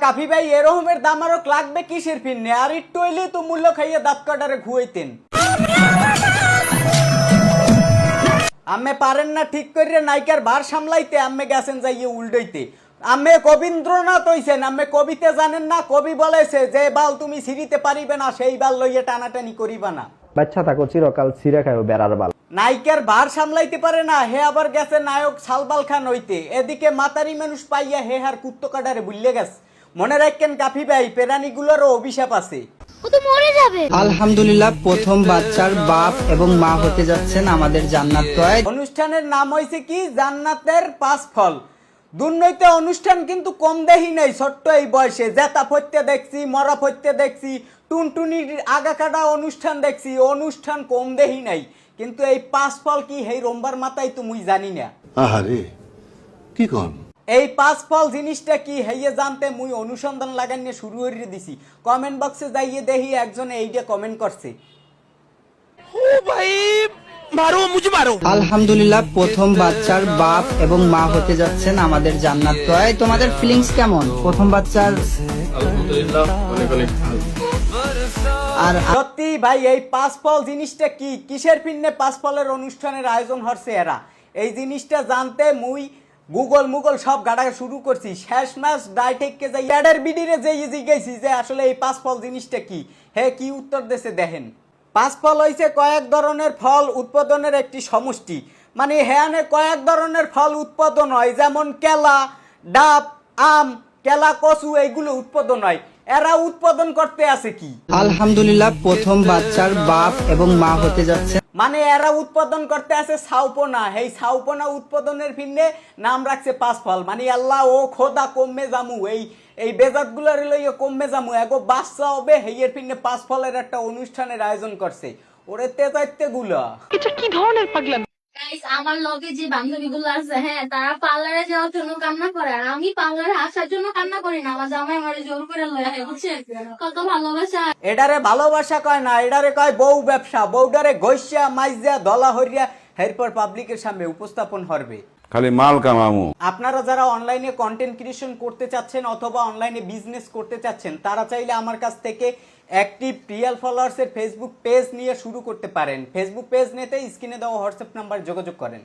কাফি ভাই এরকমের দাম আরো লাগবে কিসের ফিরনে আর একটু হইলে তো মূল্য খাইয়ে দাঁত কাটারে ঘুয়াইতেন আম্মে পারেন না ঠিক করে নায়িকার ভার সামলাইতে আম্মে গেছেন যাইয়ে উল্টাইতে আম্মে কবীন্দ্রনাথ হইছেন আম্মে কবিতে জানেন না কবি বলেছে যে বাল তুমি ছিড়িতে পারিবে না সেই বাল লইয়া টানাটানি করিবা না বাচ্চা থাকো চিরকাল ছিঁড়ে খাইও বেড়ার বাল। নায়িকার ভার সামলাইতে পারে না হে আবার গেছে নায়ক সালবাল খান হইতে এদিকে মাতারি মানুষ পাইয়া হে হার কুত্তো কাটারে ভুললে গেছে মনে রাখেন কাফি ভাই প্রাণীগুলোরও অভিশাপ আছে। ও তো মরে যাবে। আলহামদুলিল্লাহ প্রথম বাচ্চার বাপ এবং মা হতে যাচ্ছেন আমাদের জান্নাত তয়। অনুষ্ঠানের নাম হয়েছে কি জান্নাতের 5 ফল। দুর্নৈতে অনুষ্ঠান কিন্তু কম দেহি নাই ছোট্ট এই বয়সে জেতা ফইতে দেখছি মরা ফইতে দেখছি টুনটুনির আগা কাটা অনুষ্ঠান দেখছি অনুষ্ঠান কম দেহি নাই কিন্তু এই 5 ফল কি হেই রোমবার মাথায় তো মুই জানি না। আহারে কি কোন এই 5 ফল জিনিসটা কি হেইয়ে জানতে মুই অনুসন্ধান লাগাইনে শুরু করে দিছি কমেন্ট বক্সে যাইয়ে দেখি একজনে এইটা কমেন্ট করছে। আলহামদুলিল্লাহ প্রথম বাচ্চার বাপ এবং মা হতে যাচ্ছেন আমাদের জান্নাত তয়। তোমাদের ফিলিংস কেমন প্রথম বাচ্চার? আর সত্যি ভাই এই 5 ফল জিনিসটা কি কিসের পিন্নে 5 ফলের অনুষ্ঠানের আয়োজন হচ্ছে এরা এই জিনিসটা জানতে মুই গুগল সব গাড়া শুরু করছি শেষ মাস ডাইটেককে যাই এডার বিডিরে যেই জিজ্ঞাসি যে আসলে এই 5 ফল জিনিসটা কি হে কি উত্তর দেশে দেখেন 5 ফল হইছে কয়েক ধরনের ফল উৎপাদনের একটি সমষ্টি মানে হ্যানে কয়েক ধরনের ফল উৎপাদন হয় যেমন কেলা ডাব আম কেলা কচু এইগুলো উৎপাদন হয় এরা উৎপাদন করতে আছে কি আলহামদুলিল্লাহ প্রথম বাচ্চার বাপ এবং মা হতে যাচ্ছে মানে এরা উৎপাদন করতে আছে সাউপনা এই সাউপনা উৎপাদনের ভিন্নে নাম রাখছে 5 ফল মানে আল্লাহ ও খোদা কমে জামু এই বেজাত গুলার লইয়া কমে জামু এগো বাচ্চা হবে হেইয়ের ভিন্নে 5 ফলের একটা অনুষ্ঠানের আয়োজন করছে ওরে তেজাইতে গুলা এটা কি ধরনের পাগলামি? গাইস আমার লগে যে বান্ধবীগুলো আছে হ্যাঁ তারা পার্লারে যাওয়ার জন্য কান্না করে আর আমি পার্লারে আসার জন্য কান্না করি না আমার জামাই আমারে জোর করে লয়ে আয় বুঝছেন কত ভালোবাসা। এডারে ভালোবাসা কয় না এডারে কয় বউ ব্যবসা বউডারে ঘষিয়া মাইজা দলা হরিয়া এরপর পাবলিকের সামনে উপস্থাপন করবে খালি মাল কামামু। আপনারা যারা অনলাইনে কন্টেন্ট ক্রিয়েশন করতে চাচ্ছেন অথবা অনলাইনে বিজনেস করতে চাচ্ছেন তারা চাইলে আমার কাছ থেকে অ্যাক্টিভ রিয়েল ফলোয়ার্স এর ফেসবুক পেজ নিয়ে শুরু করতে পারেন ফেসবুক পেজ নিতে স্ক্রিনে দেওয়া হোয়াটসঅ্যাপ নাম্বার যোগাযোগ করেন।